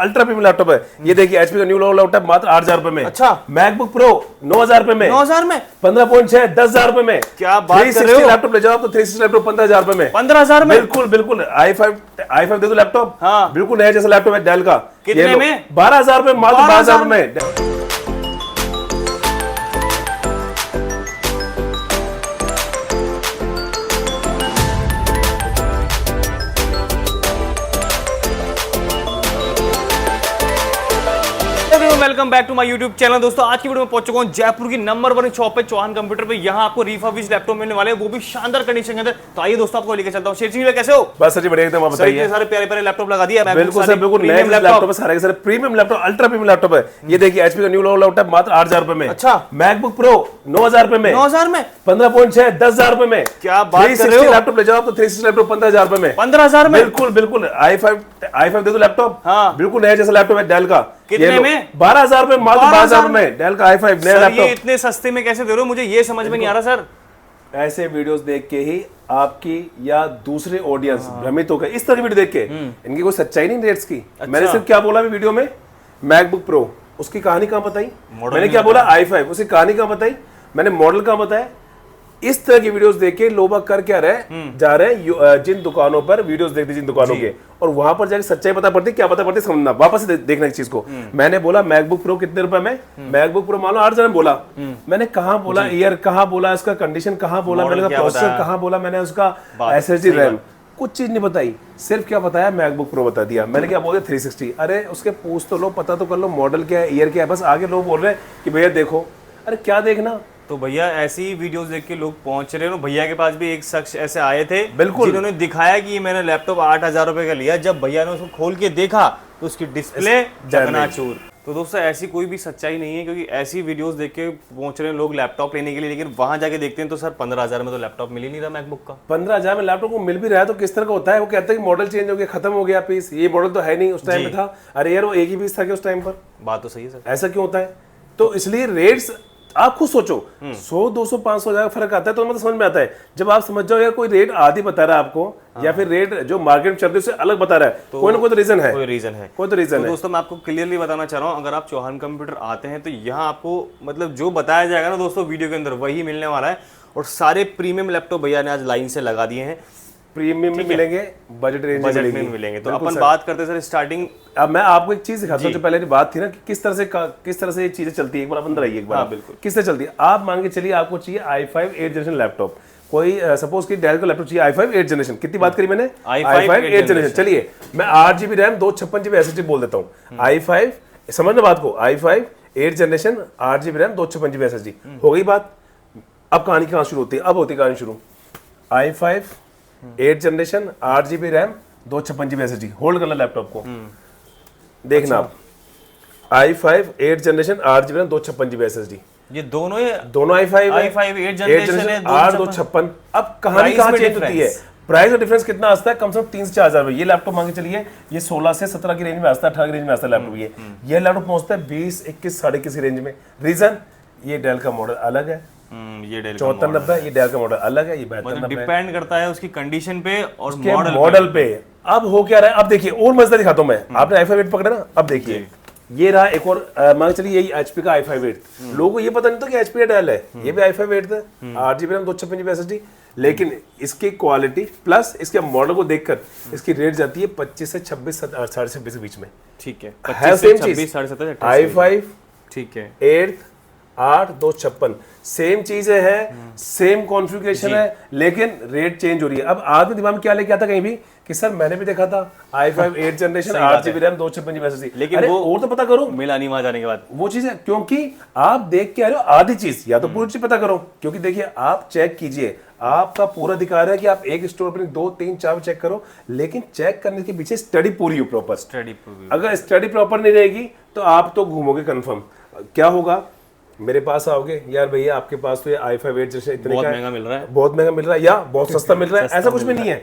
Ultra premium laptop है। ये देखिए एचपी का न्यू लैपटॉप मात्र 8,000 रुपए में। अच्छा। मैकबुक प्रो 9,000 रुपए में। 9,000 में 15.6 10,000 रुपए में। क्या बात कर रहे हो? लैपटॉप ले जाओ तो 360 लैपटॉप 15,000 रुपए में। 15,000 में बिल्कुल बिल्कुल i5 दे दो लैपटॉप। हाँ। बिल्कुल नया जैसा लैपटॉप है डेल का। कितने में? 12,000 रुपए, मात्र 12,000 में। Welcome back to my YouTube channel. दोस्तों आज की वीडियो में पहुंच चुका हूं जयपुर की नंबर 1 शॉप पे चौहान कंप्यूटर पे। यहां आपको रिफर्बिश्ड लैपटॉप मिलने वाले हैं, वो भी शानदार कंडीशन के अंदर। तो आइए दोस्तों आपको लेके चलता हूं। शेर जी कैसे हो? बस सर जी बढ़िया एकदम। आप बताइए। सारे प्यारे प्यारे लैपटॉप लगा दिया। बिल्कुल सर बिल्कुल नया लैपटॉप है, सारे के सारे premium laptop, ultra premium laptop है। ये देखिए एचपी का न्यू लैपटॉप मात्र 8,000 रुपए में। अच्छा। मैकबुक प्रो 9,000 रुपए में। 9,000 में 15.6 10,000 रुपए में। क्या बात कर रहे हो? लैपटॉप ले जाओ तो 360 लैपटॉप 15,000 रुपए में। 15,000 में बिल्कुल बिल्कुल i5 दे दो लैपटॉप। हाँ। बिल्कुल नया जैसा लैपटॉप है डेल का। कितने में? 12,000 रुपए, मात्र 12,000 में डेल का i5 नया सर ये लैपटॉप। इतने सस्ते में कैसे दे रहे हो? मुझे ये समझ में नहीं आ रहा सर। ऐसे वीडियोस देख के ही आपकी या दूसरे ऑडियंस भ्रमित हो गए। इस तरह की वीडियो देख के इनकी कोई सच्चाई नहीं रेट्स की। मैंने सिर्फ क्या बोला वीडियो में, मैकबुक प्रो उसकी कहानी कहां बताई, मैंने क्या बोला i5 उसकी कहानी कहां बताई, मैंने मॉडल कहां बताया। इस तरह की वीडियोस देख के लोग कर क्या रहे जा रहे हैं जिन दुकानों पर वीडियोस देखते जिन दुकानों के, और वहां पर जाके सच्चाई पता पड़ती क्या पता पड़ती समझना, वापस से देखना इस चीज को। मैंने बोला मैकबुक प्रो कितने रुपए में, मैकबुक प्रो मान लो 8,000 में बोला। मैंने कहां बोला ईयर, कहां बोला उसका कंडीशन, कहां बोला मैंने प्रोसेसर, कहां बोला मैंने उसका एसएसडी रैम, कुछ चीज नहीं बताई। सिर्फ क्या बताया, मैकबुक प्रो बता दिया। मैंने क्या बोला 360। अरे उसके पूछ तो लो, पता तो कर लो मॉडल क्या है, ईयर क्या है। बस आगे लोग बोल रहे हैं कि भैया देखो। अरे क्या देखना। तो भैया ऐसी ही वीडियोस देख के लोग पहुंच रहे हो। भैया के पास भी एक शख्स ऐसे आए थे बिल्कुल जिन्होंने दिखाया कि मैंने लैपटॉप 8,000 रुपए का लिया। जब भैया ने उसको खोल के देखा तो उसकी डिस्प्ले चकनाचूर। तो दोस्तों ऐसी कोई भी सच्चाई नहीं है, क्योंकि ऐसी वीडियोस देख के पहुंच रहे हैं लोग लैपटॉप लेने के लिए, लेकिन वहां जाके देखते हैं तो सर 15,000 में तो लैपटॉप मिल ही नहीं रहा मैकबुक का। 15,000 में लैपटॉप को मिल भी रहा है तो किस तरह का होता है। वो कहते हैं कि मॉडल चेंज हो गया, खत्म हो गया पीस, ये मॉडल तो है नहीं, उस टाइम में था। अरे यार वो एक ही पीस था कि उस टाइम पर। बात तो सही है सर। ऐसा क्यों होता है? तो इसलिए रेट्स आप खुद सोचो, 100 200 500 का फर्क आता है तो मतलब समझ में आता है। जब आप समझ जाओ यार कोई रेट आधी बता रहा है आपको, या फिर रेट जो मार्केट में चल रही है उससे अलग बता रहा है, तो कोई ना कोई तो रीजन है, कोई रीजन है, कोई तो रीजन है। दोस्तों मैं आपको क्लियरली बताना चाह रहा हूँ, अगर आप चौहान कंप्यूटर आते हैं तो यहाँ आपको मतलब जो बताया जाएगा ना दोस्तों वीडियो के अंदर वही मिलने वाला है। और सारे प्रीमियम लैपटॉप भैया ने आज लाइन से लगा दिए हैं। प्रीमियम में मिलेंगे, बजट रेंज में मिलेंगे। तो अपन बात करते सर स्टार्टिंग। अब मैं आपको एक चीज दिखाता हूँ, जो पहले की बात थी ना कि किस तरह से ये चीजें चलती है। एक बार आप अंदर आइए एक बार। हाँ, बिल्कुल। किस तरह चलती है आप मान के चलिए, आपको चाहिए i5 8th जनरेशन लैपटॉप। कोई सपोज कि डेल का लैपटॉप चाहिए i5 8th जनरेशन। कितनी बात करी मैंने? i5 8th generation. चलिए मैं 8GB रैम 256 GB SSD बोल देता हूँ। i5 समझना बात को, i5 8th generation 8GB RAM 256 GB SSD हो गई बात। अब कहानी कहाँ शुरू होती है? अब होती है कहानी शुरू। i5 8th generation 8GB RAM 256 GB SSD। Hold करना लैपटॉप को, देखना आप। i5 8th generation 8GB RAM 256 GB SSD। ये दोनों i5 8 जनरेशन है 256। अब कहानी कहाँ चेंज होती है? प्राइस का डिफरेंस कितना आता है? कम से कम 3 से 4 हजार। ये लैपटॉप मांगे चलिए ये 16 से 17 की रेंज में आता है, 18 की रेंज में आता है लैपटॉप। ये लैपटॉप पहुंचता है 20 21 साढ़े 21 रेंज में। रीजन ये डेल का मॉडल अलग है, ये डेल 7490, ये डेल का मॉडल अलग है, ये 7290 डिपेंड करता है उसकी कंडीशन पे और मॉडल पे। अब हो क्या रहा है, अब देखिए और मजेदार दिखाता हूं मैं। आपने i5 8 पकड़ा ना, अब देखिए ये रहा एक और मान चलिए यही HP का i5 8। लोगों को ये पता नहीं था कि HP डेल है, ये भी i5 8 था 8GB रैम 256 GB SSD। लेकिन इसकी क्वालिटी प्लस इसके मॉडल को देखकर इसकी रेट जाती है 25 से 26 साढ़े 26 के बीच में। ठीक है, 25 से 26 साढ़े 27 i5 ठीक है 8 8 256 सेम चीजें हैं, सेम कॉन्फ़िगरेशन है, लेकिन रेट चेंज हो रही है। अब आदमी दिमाग में क्या लेके आता कहीं भी कि सर मैंने भी देखा था i5 8th generation 8GB RAM 256 GB SSD, लेकिन वो और तो पता करो मिला नहीं वहां जाने के बाद वो चीज है। क्योंकि आप देख के आ रहे हो आधी चीज, या तो पूरी चीज पता करो। क्योंकि देखिए आप चेक कीजिए, आपका पूरा अधिकार है कि आप एक स्टोर पर 2 3 4 चेक करो, लेकिन चेक करने के पीछे स्टडी पूरी हो, प्रॉपर स्टडी। अगर स्टडी प्रॉपर नहीं रहेगी तो आप तो घूमोगे कंफर्म। क्या होगा, मेरे पास आओगे यार भैया आपके पास तो ये i5 8 जनरेशन इतने बहुत का महंगा मिल रहा है, बहुत महंगा मिल रहा है, या बहुत सस्ता मिल रहा है। ऐसा कुछ भी नहीं है।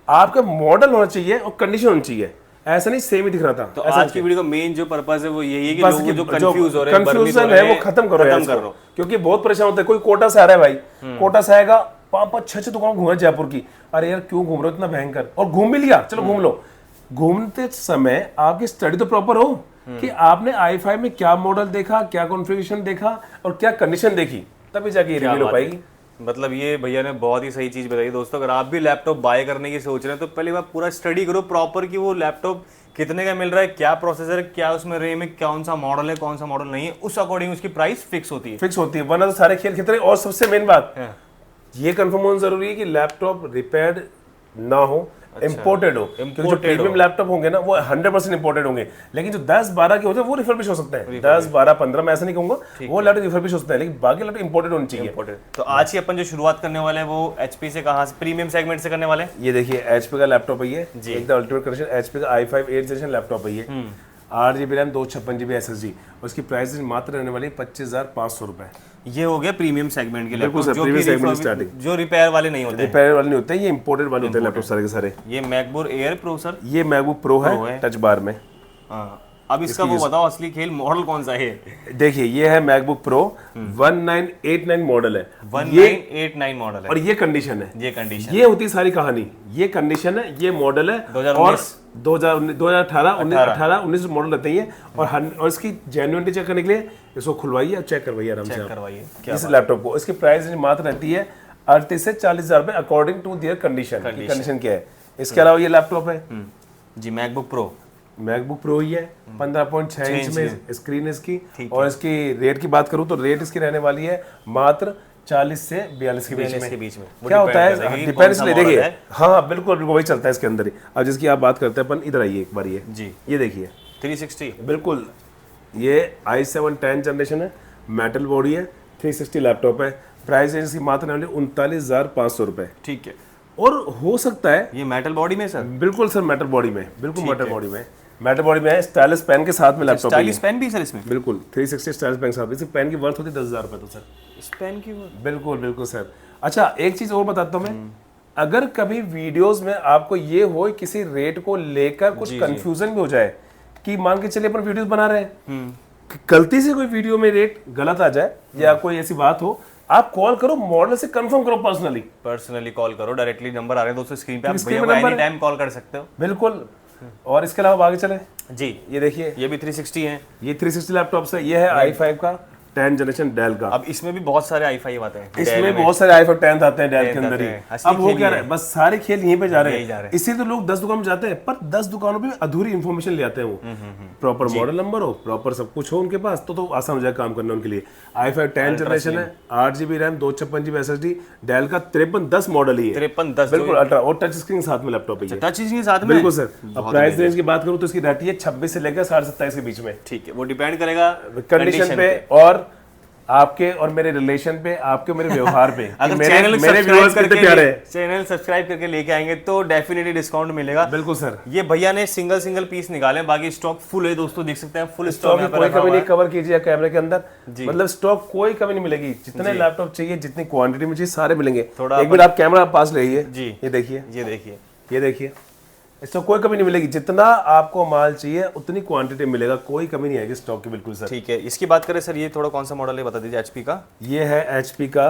आपका मॉडल होना चाहिए और कंडीशन होनी चाहिए, ऐसा नहीं सेम ही दिख रहा था। तो आज की वीडियो का मेन जो पर्पस है वो यही है कि लोग जो कंफ्यूज हो रहे हैं, कंफ्यूजन है वो खत्म करो, क्योंकि बहुत परेशान होता है। कोई कोटा से आ रहा है भाई, कोटा से आएगा 5 5 6 6 दुकान घूम रहे जयपुर की। अरे यार क्यों घूम रहे हो इतना भयंकर, और घूम भी लिया, चलो घूम लो। घूमते समय आपकी स्टडी तो प्रॉपर हो कि आपने i5 में क्या मॉडल देखा, क्या कॉन्फ़िगरेशन देखा और क्या कंडीशन देखी, तभी जाके ये रिवील हो पाएगी। मतलब ये भैया ने बहुत ही सही चीज बताई दोस्तों। अगर आप भी लैपटॉप बाय करने की सोच रहे हैं तो पहले बार पूरा स्टडी करो प्रॉपर कि वो लैपटॉप कितने का मिल रहा है, क्या प्रोसेसर है, क्या उसमें रैम है, कौन सा मॉडल है, कौन सा मॉडल नहीं है, उस अकॉर्डिंग उसकी प्राइस फिक्स होती है। फिक्स होती है, वरना तो सारे खेल खेलते रहे। और सबसे मेन बात ये कंफर्म होना जरूरी है कि लैपटॉप रिपेयर्ड ना हो, इम्पोर्टेड हो, क्योंकि जो प्रीमियम लैपटॉप होंगे ना वो 100% इम्पोर्टेड होंगे। लेकिन जो 10-12 के होते हैं वो रिफर्बिश हो सकते हैं, 10-12-15 मैं ऐसा नहीं कहूंगा, वो लैपटॉप रिफर्बिश हो सकते हैं, लेकिन बाकी लैपटॉप इम्पोर्टेड होनी चाहिए। तो आज ही अपन जो शुरुआत करने वाले हैं वो एचपी से, कहाँ से, प्रीमियम सेगमेंट से करने वाले हैं। ये देखिए एचपी का लैपटॉप है ये, एकदम अल्टीमेट कंडीशन, एचपी का i5 8th जनरेशन लैपटॉप है ये, 8GB रैम 256GB SSD, और इसकी प्राइस मात्र रहने वाली 25,500 रुपए। ये हो गया प्रीमियम सेगमेंट के बिल्कुल laptop, sir, premium segment starting, जो रिपेयर वाले नहीं होते, रिपेयर वाले नहीं होते, ये इंपोर्टेड वाले होते हैं लैपटॉप सारे के सारे। ये मैकबुक एयर प्रो सर, ये मैकबुक प्रो है टच बार में। अब इसका वो बताओ असली खेल मॉडल कौन सा है। देखिए ये है मैकबुक प्रो 1989 मॉडल है, 1989 मॉडल है, और ये कंडीशन है, ये कंडीशन, ये होती सारी कहानी, ये कंडीशन है, ये मॉडल है, 2018-19 मॉडल रहते हैं ये, और इसकी जेन्युइनिटी चेक करने के लिए इसको खुलवाइए और चेक करवाइए आराम से, करवाइए इस लैपटॉप को। इसकी प्राइस मात्र रहती है 38 से 40,000 रुपए according to their condition. Condition क्या है, इसके अलावा ये लैपटॉप है जी मैकबुक प्रो, मैकबुक प्रो ही है, 15.6 इंच में स्क्रीन है इसकी, और इसकी रेट की बात करूं तो रेट इसकी रहने वाली है मात्र 40 से 42 के बीच में। क्या होता है डिपेंड्स ले, देखिए हाँ बिल्कुल बिल्कुल वही चलता है इसके अंदर ही। अब जिसकी आप बात करते हैं अपन, इधर आइए एक बार, ये देखिए 360, बिल्कुल ये i7 10th जनरेशन है, मेटल बॉडी है, 360 लैपटॉप है, प्राइस इसकी मात्र रहने वाली 39,500 रुपए। ठीक है, और हो सकता है ये मेटल बॉडी में सर, बिल्कुल सर मेटल बॉडी में, बिल्कुल मेटल बॉडी में, मेटल बॉडी में है, स्टाइलिश पेन के साथ में लैपटॉप, स्टाइलिश पेन भी सर इसमें, बिल्कुल 360 स्टाइलिश पेन के साथ। इस पेन की वर्थ होती है 10,000 रुपए तो सर, इस पेन की वर्थ, बिल्कुल बिल्कुल सर। अच्छा एक चीज और बताता हूँ मैं, अगर कभी वीडियोस में आपको ये हो किसी रेट को लेकर कुछ कंफ्यूजन भी हो जाए, कि मान के चलिए अपन वीडियोस बना रहे हैं, गलती से कोई वीडियो में रेट गलत आ जाए या कोई ऐसी बात हो, आप कॉल करो, मॉडल से कंफर्म करो, पर्सनली कॉल करो, डायरेक्टली नंबर आ रहे हैं दोस्तों स्क्रीन पे, आप एनी टाइम कॉल कर सकते हो, बिल्कुल। और इसके अलावा आगे चले जी, ये देखिए ये भी 360 है, ये 360 लैपटॉप है, ये है i5 का 10th जनरेशन डेल का। अब इसमें भी बहुत सारे i5 आते हैं, इसमें बहुत सारे i5 10th आते हैं डेल के अंदर ही। अब वो क्या है, बस सारे खेल यहीं पे जा रहे हैं, इसलिए तो लोग 10 दुकान में जाते हैं, पर 10 दुकानों पे अधूरी इंफॉर्मेशन ले आते हैं वो, प्रॉपर मॉडल नंबर हो, प्रॉपर सब कुछ हो उनके पास, तो आसान हो जाए काम करना उनके लिए। i5 10th जनरेशन है, 8GB RAM 256GB SSD, del का 5310 मॉडल ही है, 5310 बिल्कुल अल्ट्रा, और टच स्क्रीन साथ में लैपटॉप है, टच स्क्रीन साथ में, बिल्कुल सर। अब प्राइस रेंज की बात करूं तो इसकी रहती है 26 से लेकर 27.5 के बीच में। ठीक है, वो डिपेंड करेगा कंडीशन पे और आपके और मेरे रिलेशन पे, आपके और मेरे व्यवहार पे। अगर मेरे व्यूअर्स कितने प्यारे हैं, चैनल सब्सक्राइब करके लेके आएंगे तो डेफिनेटली डिस्काउंट मिलेगा। बिल्कुल सर। ये भैया ने सिंगल पीस निकाले, बाकी स्टॉक फुल है दोस्तों, देख सकते हैं फुल स्टॉक में कोई कमी नहीं, कवर कीजिए कैमरे के अंदर, मतलब स्टॉक कोई कमी नहीं मिलेगी, जितने लैपटॉप चाहिए जितनी क्वांटिटी में चाहिए सारे मिलेंगे। एक मिनट आप कैमरा पास ले जी, ये देखिए, ये देखिए, इसमें कोई कमी नहीं मिलेगी, जितना आपको माल चाहिए उतनी क्वांटिटी मिलेगा, कोई कमी नहीं आएगी स्टॉक की, बिल्कुल सर। ठीक है, इसकी बात करें सर, ये थोड़ा कौन सा मॉडल है बता दीजिए एचपी का। ये है एचपी का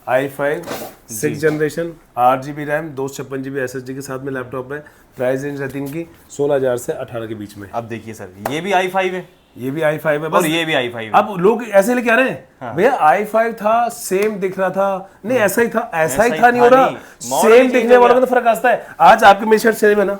i5 6th generation, 8GB RAM 256GB SSD के साथ में लैपटॉप है, प्राइस रेंज रहती है इनकी 16,000 से 18 के बीच में। अब देखिए सर, ये भी i5 है, ये भी i5 है, बस और ये भी i5 है। अब लोग ऐसे लेके आ रहे हैं, भैया i5 था सेम दिख रहा था, नहीं ऐसा ही था, ऐसा ही था नहीं हो रहा, सेम दिखने वालों में तो फर्क आता है। आज आपकी मेरी शर्ट सेम है ना,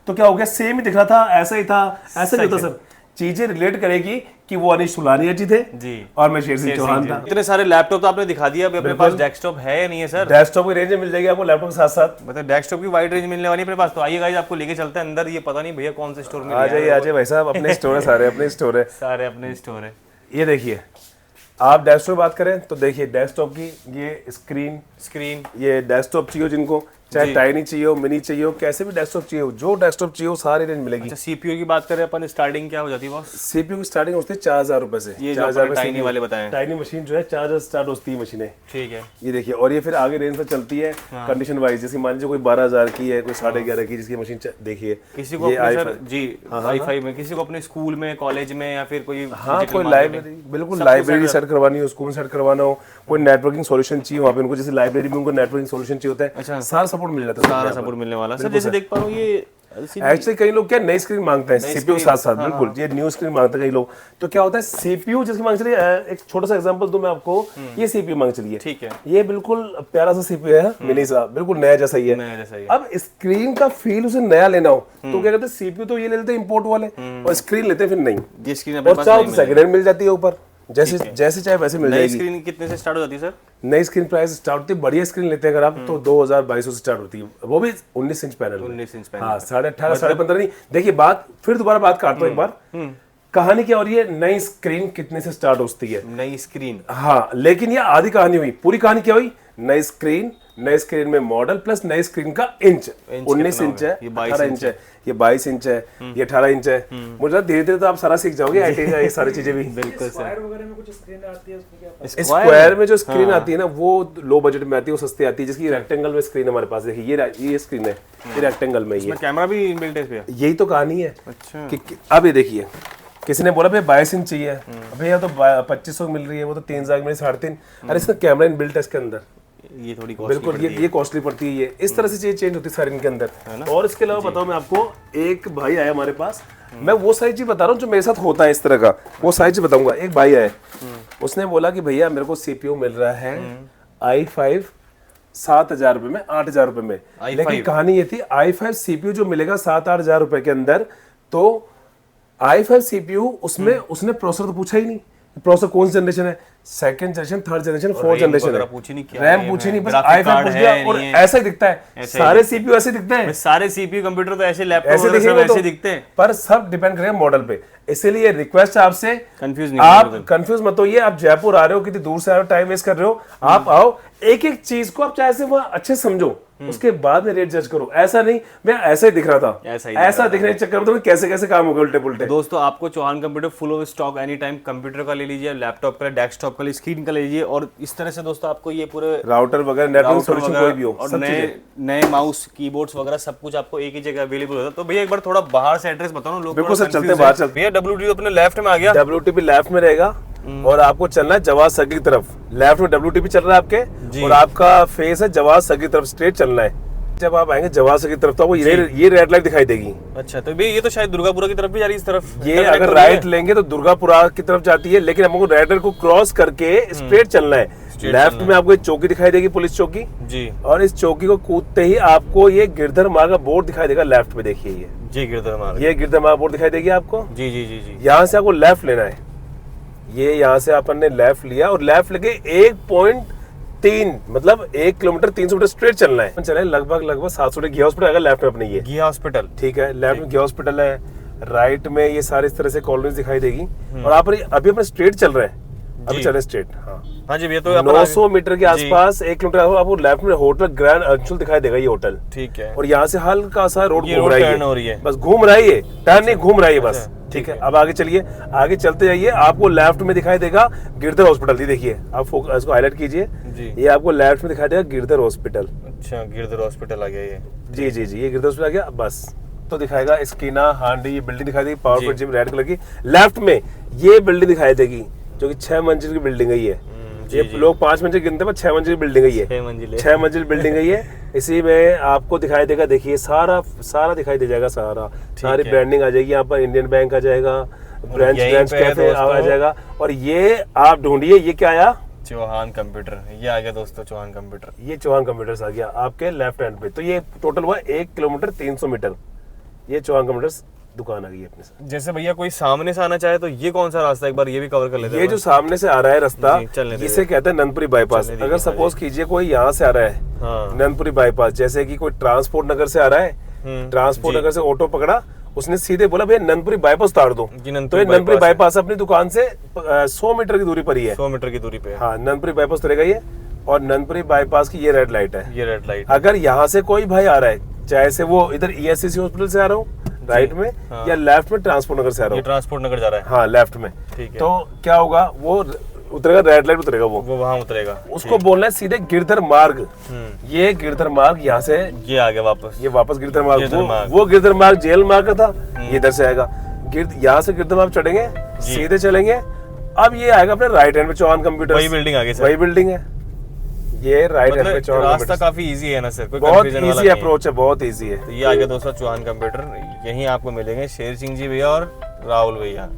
तो क्या हो गया, सेम ही दिख रहा था, ऐसा ही था, ऐसा नहीं होता सर। चीजें रिलेट करेगी कि वो अनिश सुलानिया जी थे जी और मैं शेर सिंह चौहान था। इतने सारे लैपटॉप तो आपने दिखा दिया, अपने पास डेस्कटॉप है या नहीं है सर? डेस्कटॉप की रेंज मिल जाएगी आपको लैपटॉप के साथ साथ, मतलब डेस्कटॉप की वाइड रेंज मिलने वाली है अपने पास। तो आइए गाइस, आपको लेके चलते हैं अंदर। ये पता नहीं भैया कौन से स्टोर में, आ जाइए भाई साहब, अपने स्टोर है, सारे अपने स्टोर है, सारे अपने स्टोर है। ये देखिए, आप डेस्कटॉप बात करें तो देखिए डेस्कटॉप की ये स्क्रीन, ये डेस्कटॉप चाहिए जिनको, चाहे टाइनी चाहिए हो, मिनी चाहिए हो, कैसे भी डेस्कटॉप चाहिए हो, जो डेस्कटॉप चाहिए हो सारी रेंज मिलेगी। अच्छा, सीपीयू की बात करें अपन, स्टार्टिंग क्या हो जाती है बॉस? सीपीयू की स्टार्टिंग होती है 4,000 रुपए से। ये 4,000 टाइनी वाले बताएं, टाइनी मशीन जो है 4,000 स्टार्ट होती है मशीनें। ठीक है, ये देखिए, और ये फिर आगे रेंज पे चलती है कंडीशन वाइज, जैसे मान लीजिए कोई 12,000 की है, कोई 11,500 की जिसकी मशीन देखिए, किसी को जी i5 में, किसी को अपने स्कूल में, कॉलेज में, या फिर कोई कोई लाइब्रेरी, बिल्कुल लाइब्रेरी सेट करवानी हो, स्कूल सेट करवाना हो, कोई नेटवर्किंग सॉल्यूशन चाहिए वहाँ पे उनको, जैसे लाइब्रेरी में उनको नेटवर्किंग सॉल्यूशन चाहिए होता है, सारा सपोर्ट मिल जाता है, सारा सपोर्ट मिलने वाला। सर जैसे देख पा रहा हूँ ये एक्चुअली कई लोग क्या नई स्क्रीन मांगते हैं सीपीयू के साथ साथ, बिल्कुल ये न्यू स्क्रीन मांगते हैं कई लोग। तो क्या होता है सीपीयू जिसकी मांग चली है, एक छोटा सा एग्जांपल दूं मैं आपको, ये सीपीयू मांग चली है, ठीक है, ये बिल्कुल प्यारा सा सीपीयू है मिनी सा, बिल्कुल नया जैसा ही है। नया जैसा ही है। अब स्क्रीन का फील उसे नया लेना हो तो क्या कहते हैं सीपीयू तो ये ले लेते हैं इंपोर्ट वाले, और स्क्रीन लेते हैं फिर नहीं, ये स्क्रीन अपने और पास चाहो नहीं तो सेकंड हैंड मिल जाती है ऊपर, जैसे जैसे चाहे वैसे मिल नई जाएगी। स्क्रीन कितने से स्टार्ट हो जाती है सर? नई स्क्रीन प्राइस स्टार्ट होती है, बढ़िया स्क्रीन लेते हैं अगर आप तो 2200 से स्टार्ट होती है, वो भी 19 इंच पैनल में। 19 इंच पैनल। हाँ 18.5 15.5 नहीं। देखिए बात फिर दोबारा बात काटता हूँ एक बार, कहानी क्या हो रही है, नई स्क्रीन कितने से स्टार्ट होती है, नई स्क्रीन, हाँ, लेकिन ये आधी कहानी हुई, पूरी कहानी क्या हुई, नई स्क्रीन में मॉडल प्लस नई स्क्रीन का इंच 19 इंच है, 18 इंच है, ये 22 इंच है, ये 18 इंच है। मुझे धीरे धीरे तो आप सारा सीख जाओगे आईटी का, ये सारी चीजें भी। बिल्कुल सर। स्क्वायर में जो स्क्रीन आती है ना वो लो बजट में आती है, वो सस्ती आती है, जिसकी रेक्टेंगल में स्क्रीन हमारे पास, देखिए ये स्क्रीन है, ये रेक्टेंगल में ही है, कैमरा भी इनबिल्ट है इसमें। यही तो कहानी है। अच्छा, कि अब ये देखिए किसी ने बोला भाई 22 इंच चाहिए, भैया तो 2500 मिल रही है, वो तो 3000 में 3.5, अरे इसका कैमरा इनबिल्ट है इसके अंदर, ये थोड़ी बिल्कुल ये कॉस्टली पड़ती है, ये इस तरह से चीज चेंज होती है सारी इनके अंदर। और इसके अलावा बताऊं मैं आपको, एक भाई आया हमारे पास, मैं वो सारी चीज बता रहा हूँ जो मेरे साथ होता है इस तरह का, वो सारी चीज बताऊंगा। एक भाई आया, उसने बोला कि भैया मेरे को सीपीयू मिल रहा है i5 7,000 रुपए में, 8,000 रुपए में, लेकिन कहानी ये थी i5 सीपीयू जो मिलेगा 7-8 हजार रुपए के अंदर, तो i5 सीपीयू उसमें उसने प्रोसेसर तो पूछा ही नहीं, प्रोसेसर कौन सी जनरेशन है, second generation, third generation, fourth generation है, रैम पूछी नहीं, बस i5 पूछ लिया, और ऐसा ही दिखता है, सारे सीपीयू ऐसे दिखते हैं, सारे सीपीयू कंप्यूटर तो ऐसे, लैपटॉप ऐसे दिखते हैं, पर सब डिपेंड करेगा मॉडल पे। इसीलिए रिक्वेस्ट है आपसे, कंफ्यूज आप कंफ्यूज मत होइए, आप जयपुर आ रहे हो, कितनी दूर से आ रहे हो, टाइम वेस्ट कर रहे हो, आप आओ, एक एक चीज को आप चाहे से वहां अच्छे समझो, उसके बाद में रेट जज करो। ऐसा नहीं मैं ऐसा ही दिख रहा था, ऐसा दिखने के चक्कर में तो कैसे कैसे काम हो गए उल्टे पुल्टे। दोस्तों आपको Chauhan computer full of stock any time, computer का ले लीजिए, लैपटॉप का, डेस्कटॉप का, स्क्रीन का ले लीजिए, और इस तरह से दोस्तों आपको ये पूरे राउटर वगैरह, नेटवर्क सॉल्यूशन कोई भी हो, और नए माउस, कीबोर्ड्स वगैरह सब कुछ आपको एक ही जगह अवेलेबल होता है। तो भैया एक बार थोड़ा बाहर से एड्रेस बताओ ना, लोग बिल्कुल सर, चलते बाहर चलते। भैया WTP अपने लेफ्ट में आ गया, WTP लेफ्ट में रहेगा, और आपको चलना है जवाद सर्किल की तरफ, लेफ्ट में WTP चल रहा है आपके, और आपका फेस है जवाद सर्किल की तरफ, स्ट्रेट चलना है। जब आप आएंगे जवाद सर्किल की तरफ तो आपको ये रेड लाइट दिखाई देगी। अच्छा, तो भैया ये तो शायद दुर्गापुरा की तरफ भी जा रही है, इस तरफ ये अगर राइट लेंगे तो दुर्गापुरा की तरफ जाती है, लेकिन हमको रेडर को क्रॉस करके स्ट्रेट चलना है। लेफ्ट में आपको एक चौकी दिखाई देगी, पुलिस चौकी जी, और इस चौकी को कूदते ही आपको ये गिरधर मार्ग का बोर्ड दिखाई देगा लेफ्ट में, देखिए ये जी गिरधर मार्ग बोर्ड दिखाई देगी आपको, जी जी जी जी। यहाँ से आपको लेफ्ट लेना है, ये यहाँ से अपन ने लेफ्ट लिया, और लेफ्ट लेके 1.3 मतलब 1 किलोमीटर 300 मीटर स्ट्रेट चलना है। चले लगभग 700 घी हॉस्पिटल आएगा लेफ्ट में अपने, ये घी हॉस्पिटल, ठीक है, लेफ्ट में घी हॉस्पिटल है, राइट में ये सारे इस तरह से कॉलोनीज दिखाई देगी, और आप अभी अपने स्ट्रेट चल रहे हैं, अभी चले स्ट्रेट। हाँ जी भैया, तो 900 मीटर के आसपास 1 किलोमीटर आपको लेफ्ट में होटल ग्रैंड अंशुल दिखाई देगा, ये होटल, ठीक है, और यहाँ से हल्का सा रोड घूम रहा है, बस घूम रहा है, ये टर्न नहीं घूम रहा है बस, ठीक है। अब आगे चलिए, आगे चलते जाइए, आपको लेफ्ट में दिखाई देगा गिरधर हॉस्पिटल, ये देखिए, आप इसको हाईलाइट कीजिए, ये आपको लेफ्ट में दिखाई देगा गिरधर हॉस्पिटल। अच्छा, गिरधर हॉस्पिटल आ गया ये, जी जी जी, ये गिरधर हॉस्पिटल आ गया। बस तो दिखाएगा स्कीना हांडी, ये बिल्डिंग दिखाई देगी, पावरफुल जिम रेड कलर की, लेफ्ट में ये बिल्डिंग दिखाई देगी जो कि 6 मंजिल की बिल्डिंग है ये लोग 5 मंजिल गिनते हैं, 6 मंजिल की बिल्डिंग है ये, 6 मंजिल बिल्डिंग है ये। इसी में आपको दिखाई देगा, देखिए सारा दिखाई दे जाएगा, सारी ब्रांडिंग आ जाएगी, यहाँ पर इंडियन बैंक आ जाएगा, ब्रांच कैफे आ जाएगा, और ये आप ढूंढिए, ये क्या आया, चौहान कंप्यूटर, ये आ गया दोस्तों, चौहान कंप्यूटर, ये चौहान कंप्यूटर्स आ गया आपके लेफ्ट हैंड पे। तो ये टोटल हुआ 1 किलोमीटर 300 मीटर, ये चौहान कंप्यूटर्स दुकान आ गई अपने साथ। जैसे भैया कोई सामने से आना चाहे तो ये कौन सा रास्ता, एक बार ये भी कवर कर लेते हैं। ये जो सामने से आ रहा है रास्ता, इसे कहते हैं नंदपुरी बाईपास। अगर सपोज कीजिए कोई यहाँ से आ रहा है नंदपुरी बाईपास, जैसे कि कोई ट्रांसपोर्ट नगर से आ रहा है, ट्रांसपोर्ट नगर से ऑटो पकड़ा, उसने सीधे बोला भैया नंदपुरी बाईपास उतार दो, तो ये नंदपुरी बाईपास अपनी दुकान से 100 मीटर की दूरी पर ही है, 100 मीटर की दूरी पे, हाँ, नंदपुरी बाईपास उतरेगा ये, और नंदपुरी बाईपास की ये रेड लाइट है, ये रेड लाइट। अगर यहाँ से कोई भाई आ रहा है, चाहे से वो इधर ESCC हॉस्पिटल से आ रहा हूँ राइट में, या लेफ्ट में ट्रांसपोर्ट नगर से आ रहा हूँ, ट्रांसपोर्ट नगर जा रहा है, हाँ लेफ्ट में, ठीक है, तो क्या होगा, वो उतरेगा, रेड लाइट उतरेगा, वो वहां उतरेगा, उसको बोलना है सीधे गिरधर मार्ग, ये गिरधर मार्ग, यहाँ से ये आ गया वापस, ये वापस गिरधर मार्ग, वो गिरधर मार्ग जेल मार्ग का था, ये इधर से आएगा, यहाँ से गिरधर मार्ग चढ़ेंगे, सीधे चलेंगे, अब ये आएगा अपने राइट हैंड में चौहान कंप्यूटर, वही बिल्डिंग आगे, वही बिल्डिंग है, ये राइट हैंड पे मतलब चौहान रास्ता कंप्यूटर्स। काफी इजी है ना सर, कोई बहुत कंफ्यूजन वाला इजी नहीं है। अप्रोच है, बहुत इजी है। तो ये आ गया दोस्तों चौहान कंप्यूटर, यहीं आपको मिलेंगे शेर सिंह जी भैया और राहुल भैया।